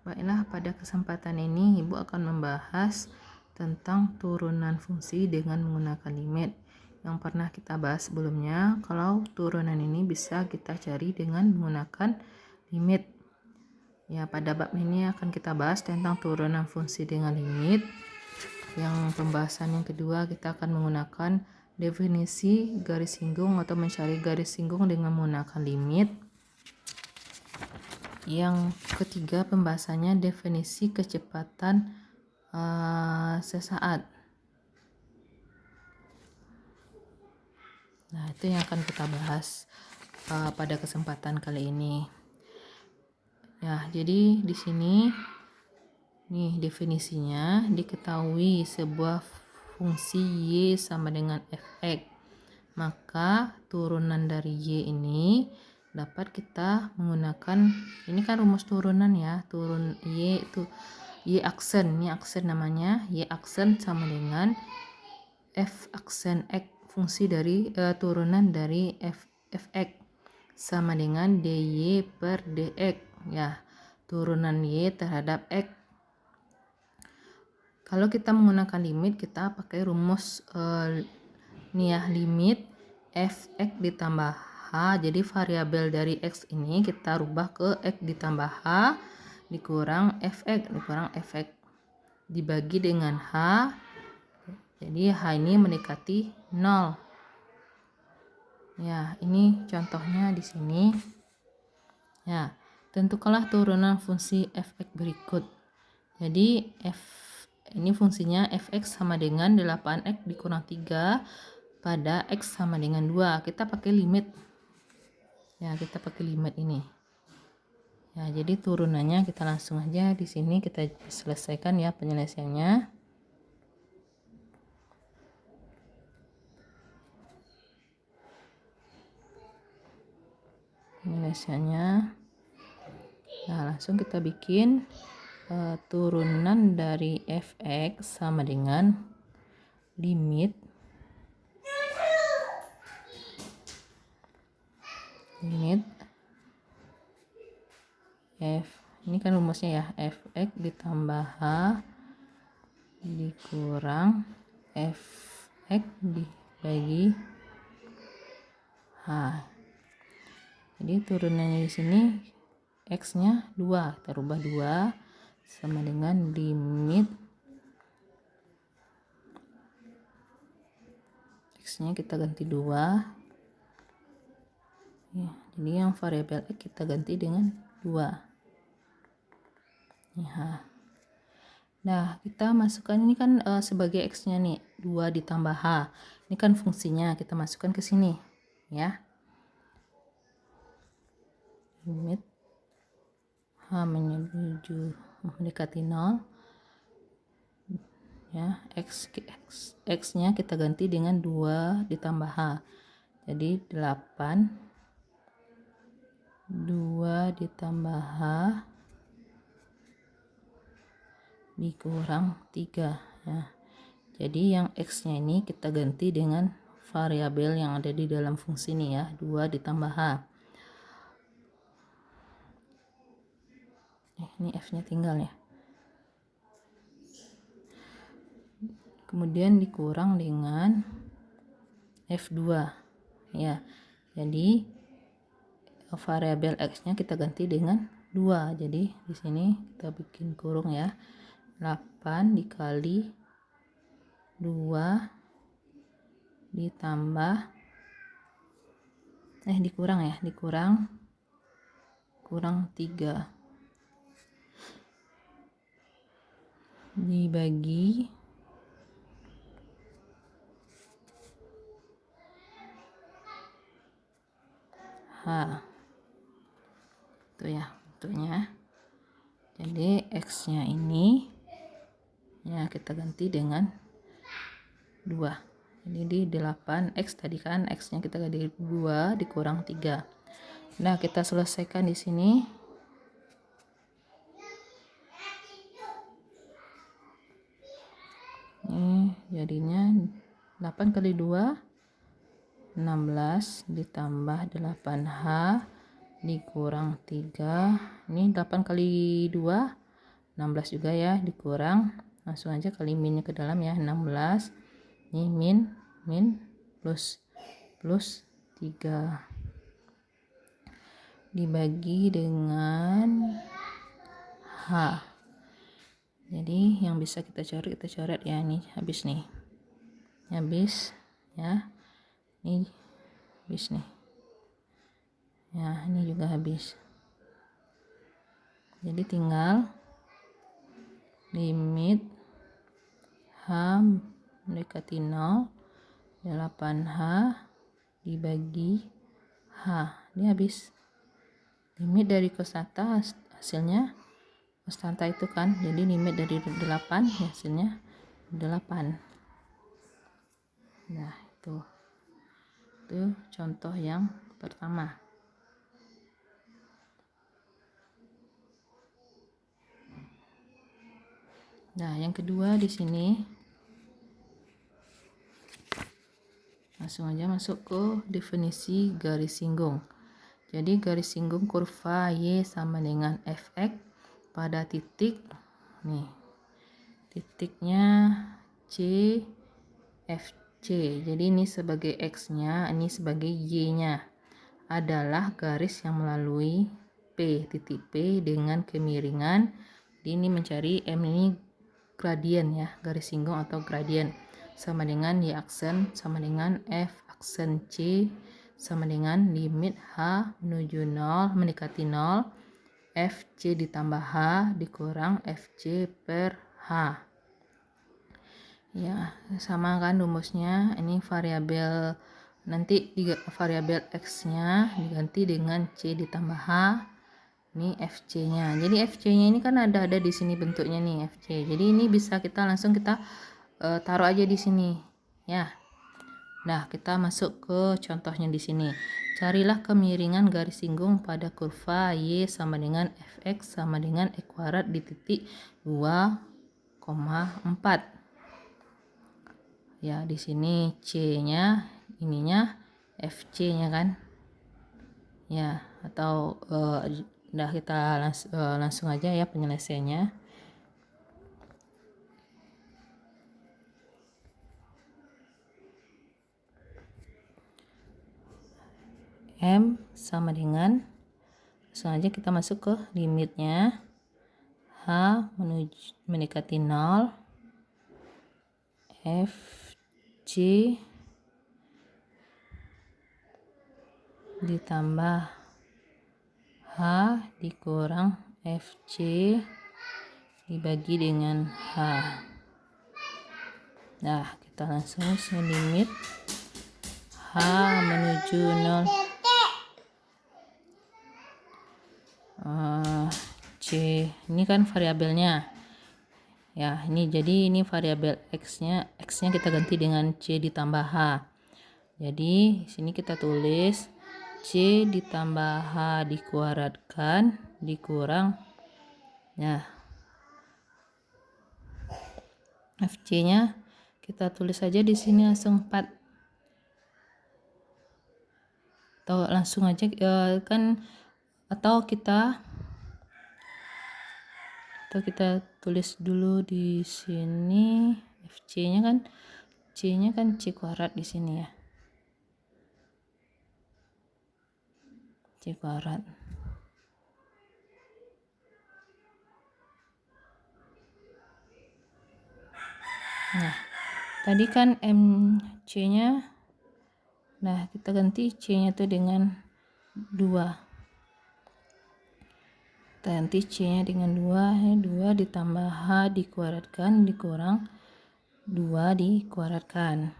Baiklah, pada kesempatan ini Ibu akan membahas tentang turunan fungsi dengan menggunakan limit. Yang pernah kita bahas sebelumnya, kalau turunan ini bisa kita cari dengan menggunakan limit. Ya, pada bab ini akan kita bahas tentang turunan fungsi dengan limit. Yang pembahasan yang kedua, kita akan menggunakan definisi garis singgung atau mencari garis singgung dengan menggunakan limit. Yang ketiga, pembahasannya definisi kecepatan sesaat. Nah, itu yang akan kita bahas pada kesempatan kali ini. Ya, jadi di sini nih definisinya, diketahui sebuah fungsi Y sama dengan fx. Maka turunan dari Y ini dapat kita menggunakan, ini kan rumus turunan ya, turun Y itu Y aksen, ini aksen namanya, Y aksen sama dengan F aksen X, fungsi dari turunan dari fx sama dengan dy per dx ya, turunan Y terhadap X. Kalau kita menggunakan limit, kita pakai rumus ini ya, limit fx ditambah h. Jadi variabel dari x ini kita rubah ke x ditambah h dikurang fx dibagi dengan h. Jadi h ini mendekati 0. Ya, ini contohnya di sini. Ya, tentukanlah turunan fungsi fx berikut. Jadi ini fungsinya fx sama dengan 8x dikurang 3 pada x sama dengan 2. Kita pakai limit. Ya, kita pakai limit ini. Ya, jadi turunannya kita langsung aja di sini kita selesaikan ya penyelesaiannya. Nah, langsung kita bikin turunan dari fx sama dengan limit f, ini kan rumusnya ya, fx ditambah h dikurang fx dibagi h. Jadi turunannya di sini x-nya 2, kita rubah 2 sama dengan limit x-nya kita ganti 2 ya, jadi yang variabel x kita ganti dengan 2 ya. Nah, kita masukkan ini kan sebagai x-nya nih 2 ditambah h, ini kan fungsinya, kita masukkan ke sini ya, limit h menuju mendekati 0 ya, x-nya kita ganti dengan 2 ditambah h, jadi 8 2 ditambah h dikurang 3 ya. Jadi yang x-nya ini kita ganti dengan variabel yang ada di dalam fungsi ini ya, 2 ditambah h. Ini f-nya tinggal ya. Kemudian dikurang dengan f2 ya. Jadi variabel x-nya kita ganti dengan 2. Jadi di sini kita bikin kurung ya. 8 dikali 2 ditambah dikurang kurang 3 dibagi h. Itu ya bentuknya. Jadi x-nya ini ya kita ganti dengan 2. Jadi di 8x tadi kan x-nya kita ganti 2 dikurang 3. Nah, kita selesaikan di sini. Ini jadinya 8 kali 2 16 ditambah 8h dikurang 3. Ini 8 kali 2 16 juga ya, dikurang langsung aja kali minnya ke dalam ya, 16. Ini min plus 3 dibagi dengan H. Jadi yang bisa kita coret ya, ini habis nih. Habis ya. Ini habis nih. Ya, ini juga habis. Jadi tinggal limit H mendekati 0, 8H dibagi H. Ini habis. Limit dari konstanta hasilnya konstanta itu kan. Jadi limit dari 8 ya, hasilnya 8. Nah, itu contoh yang pertama. Nah, yang kedua di sini langsung aja masuk ke definisi garis singgung. Jadi garis singgung kurva Y sama dengan Fx pada titik nih. Titiknya C FC. Jadi ini sebagai X-nya, ini sebagai Y-nya. Adalah garis yang melalui P, titik P dengan kemiringan. Ini mencari M ini gradien ya, garis singgung atau gradien. Sama dengan Y aksen sama dengan F aksen C sama dengan limit H menuju 0 mendekati 0 FC ditambah H dikurang FC per H. Ya, sama kan rumusnya. Ini variabel, nanti variabel X-nya diganti dengan C ditambah H. Ini FC-nya. Jadi FC-nya ini kan ada di sini bentuknya nih, FC. Jadi ini bisa kita langsung taruh aja di sini ya. Nah, kita masuk ke contohnya di sini. Carilah kemiringan garis singgung pada kurva Y sama dengan Fx sama dengan E kuadrat di titik 2,4. Ya, di sini C-nya, ininya FC-nya kan. Ya, atau udah kita langsung aja ya penyelesaiannya. M sama dengan, langsung aja kita masuk ke limitnya. H mendekati 0, FC ditambah H dikurang FC dibagi dengan H. Nah, kita langsung limit H menuju 0. C ini kan variabelnya ya, ini jadi ini variabel X-nya kita ganti dengan C ditambah H. Jadi sini kita tulis C ditambah H dikuadratkan dikurang, nah FC-nya kita tulis saja di sini langsung 4, atau langsung aja kan, atau kita tulis dulu di sini FC-nya kan, C-nya kan C kuadrat di sini ya, C kuadrat. Nah, tadi kan MC-nya, nah kita ganti C-nya itu dengan 2. Kita ganti C-nya dengan 2, 2 ditambah H dikuadratkan dikurang 2 dikuadratkan.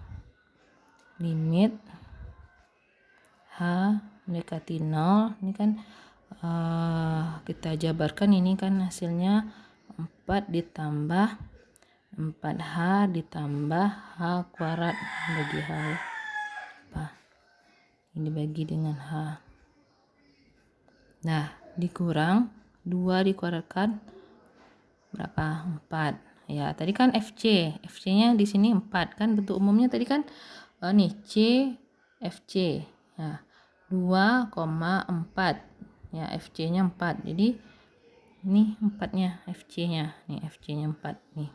Limit H mendekati 0, ini kan kita jabarkan, ini kan hasilnya 4 ditambah 4H ditambah H kuadrat bagi H apa? Ini bagi dengan H. Nah, dikurang 2 dikuadratkan berapa? 4. Ya, tadi kan FC-nya di sini 4 kan, bentuk umumnya tadi kan nih C FC. Ya, 2,4. Ya, FC-nya 4. Jadi Ini 4-nya, FC-nya. Nih FC-nya 4 nih.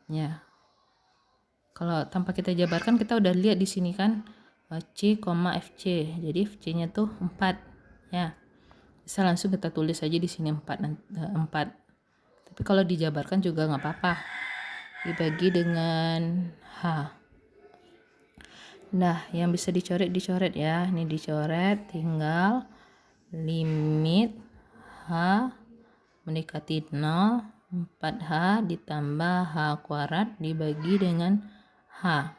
Ya. Kalau tanpa kita jabarkan kita udah lihat di sini kan C, FC. Jadi FC-nya tuh 4. Ya. Bisa langsung kita tulis aja di sini 4. Tapi kalau dijabarkan juga nggak apa-apa. Dibagi dengan H. Nah, yang bisa dicoret ya. Ini dicoret, tinggal limit H mendekati 0, 4H ditambah H kuadrat dibagi dengan H.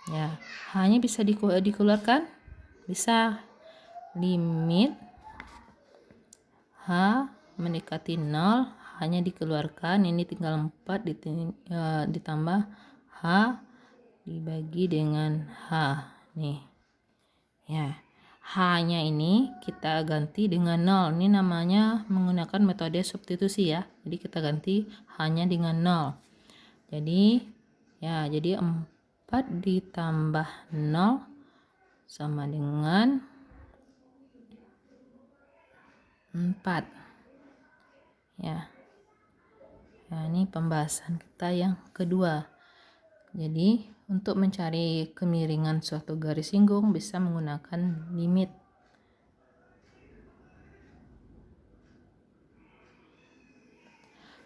Ya, H-nya bisa dikeluarkan? Bisa. Limit H mendekati 0, H-nya dikeluarkan, ini tinggal 4 ditambah H dibagi dengan H. Nih. Ya. H-nya ini kita ganti dengan 0. Ini namanya menggunakan metode substitusi ya. Jadi kita ganti H-nya dengan 0. Jadi 4 ditambah 0 sama dengan 4. Ya. Nah, ini pembahasan kita yang kedua. Jadi, untuk mencari kemiringan suatu garis singgung bisa menggunakan limit.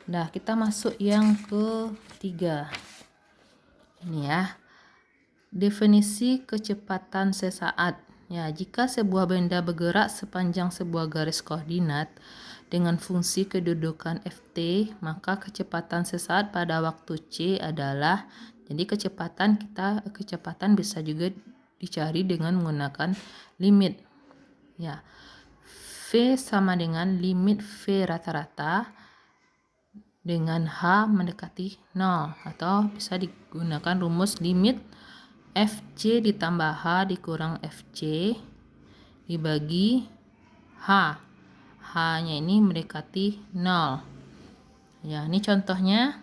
Nah, kita masuk yang ketiga. Ini ya. Definisi kecepatan sesaat. Ya, jika sebuah benda bergerak sepanjang sebuah garis koordinat dengan fungsi kedudukan ft, maka kecepatan sesaat pada waktu c adalah, jadi kecepatan bisa juga dicari dengan menggunakan limit. Ya. V sama dengan limit V rata-rata dengan H mendekati 0, atau bisa digunakan rumus limit FC ditambah H dikurang FC dibagi H. H-nya ini mendekati 0. Ya, ini contohnya.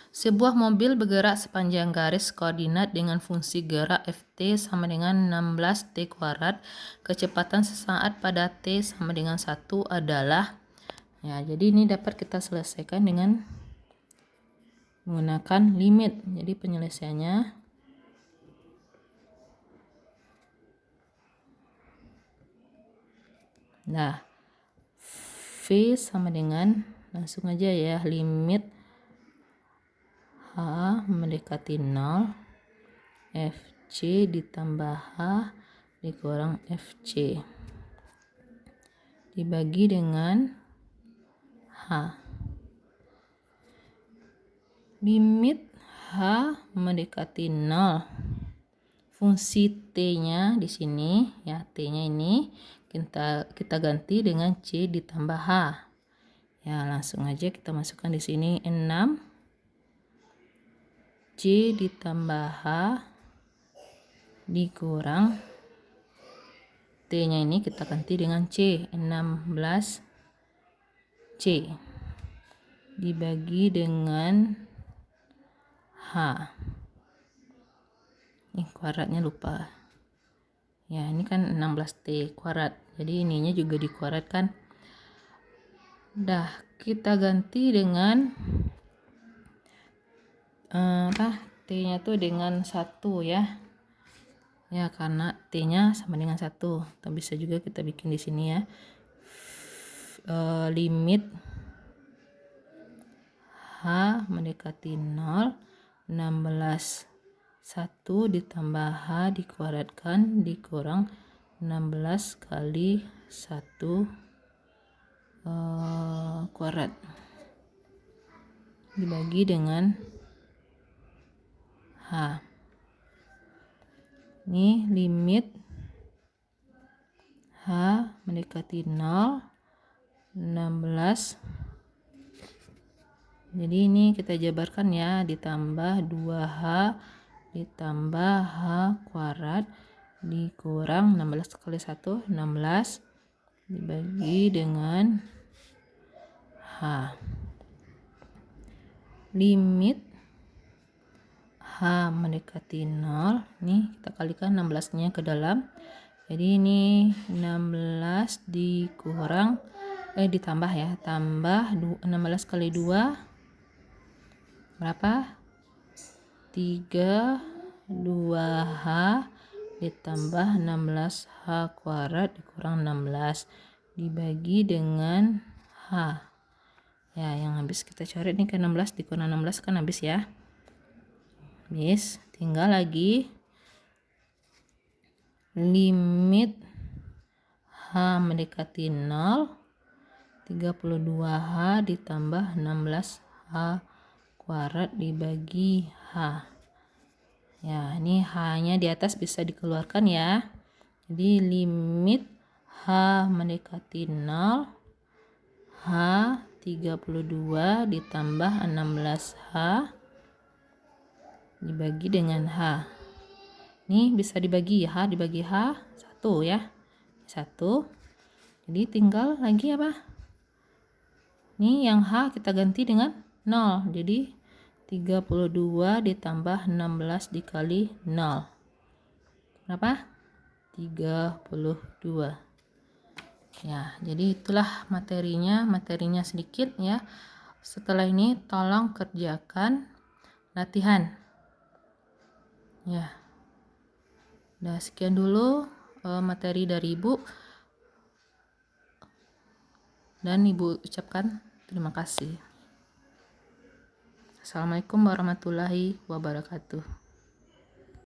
Sebuah mobil bergerak sepanjang garis koordinat dengan fungsi gerak Ft sama dengan 16T kuadrat. Kecepatan sesaat pada T sama dengan 1 adalah, ya, jadi ini dapat kita selesaikan dengan menggunakan limit. Jadi penyelesaiannya, nah, V sama dengan, langsung aja ya, limit H mendekati 0 FC ditambah H dikurang FC dibagi dengan H. Limit H mendekati 0. Fungsi T-nya di sini ya, T-nya ini kita ganti dengan C ditambah H. Ya, langsung aja kita masukkan di sini 6 C ditambah H dikurang T-nya ini kita ganti dengan C, 16 C dibagi dengan H. Ini kuadratnya lupa. Ya, ini kan 16T kuadrat. Jadi ininya juga dikuadratkan. Dah, kita ganti dengan T-nya tuh dengan 1 ya. Ya, karena T-nya sama dengan 1. Atau bisa juga kita bikin di sini ya. Limit H mendekati 0, 16 1 ditambah H dikuadratkan dikurang 16 kali 1 kuadrat dibagi dengan H. Ini limit H mendekati 0, 16. Jadi ini kita jabarkan ya, ditambah 2H ditambah H kuadrat dikurang 16 kali 1, 16 dibagi dengan H. Limit H mendekati 0, nih kita kalikan 16-nya ke dalam. Jadi ini 16 dikurang ditambah ya, tambah 16 kali 2 berapa? 32H ditambah 16H kuadrat dikurang 16 dibagi dengan H. Ya, yang habis kita coret nih ke 16 dikurang 16 kan habis ya. Habis, tinggal lagi limit H mendekati 0, 32H ditambah 16H kuadrat dibagi H. Ya, ini H-nya di atas bisa dikeluarkan ya. Jadi limit H mendekati 0, H 32 ditambah 16H dibagi dengan H. Ini bisa dibagi, H dibagi H 1 ya. 1. Jadi tinggal lagi apa? Ini yang H kita ganti dengan 0. Jadi 32 ditambah 16 dikali 0. Berapa? 32. Ya, jadi itulah materinya. Materinya sedikit ya. Setelah ini tolong kerjakan latihan. Ya. Nah, sekian dulu materi dari Ibu. Dan Ibu ucapkan terima kasih. Assalamualaikum warahmatullahi wabarakatuh.